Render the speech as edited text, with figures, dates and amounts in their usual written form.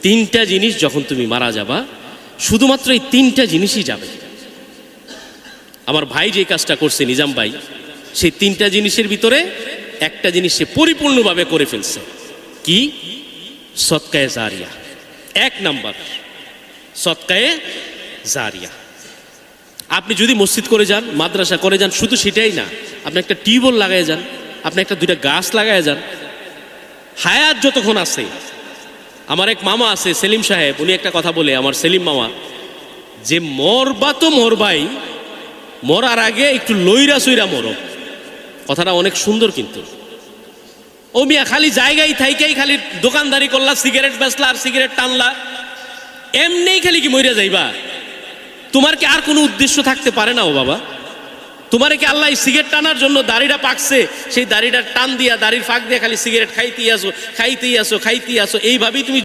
তিনটা জিনিস যখন তুমি মারা যাবা, শুধুমাত্র এই তিনটা জিনিসই যাবে। আমার ভাই যে কাজটা করছে, নিজাম ভাই, সেই তিনটা জিনিসের ভিতরে একটা জিনিস সে পরিপূর্ণভাবে করে ফেলছে। কি? সদকায়ে জারিয়া। এক নাম্বার সদকায়ে জারিয়া। আপনি যদি মসজিদ করে যান, মাদ্রাসা করে যান, শুধু সেটাই না, আপনি একটা টিউবওয়েল লাগাই যান, আপনি একটা দুইটা গাছ লাগাই যান, হায়াত যতক্ষণ আছে। আমার এক মামা আছে সেলিম সাহেব, উনি একটা কথা বলে, আমার সেলিম মামা, যে মরবা তো মরবাই, মরার আগে একটু লইরা সইরা মরো। কথাটা অনেক সুন্দর। কিন্তু ও মিয়া খালি জায়গায় থাইকাই খালি দোকানদারি করলা, সিগারেট বেচলা আর সিগারেট টানলা, এমনিই খালি কি মইরা যাইবা? তোমার কি আর কোনো উদ্দেশ্য থাকতে পারে না? ও বাবা, তোমার কি আল্লাহ সিগারেট টানার জন্য দাড়িটা পাকছে, সেই দাড়িটা টান দিয়া, দাড়ির ফাঁক দিয়ে খালি সিগারেট খাইতেই আসো, খাইতেই আসো, খাইতেই আসো, এইভাবেই তুমি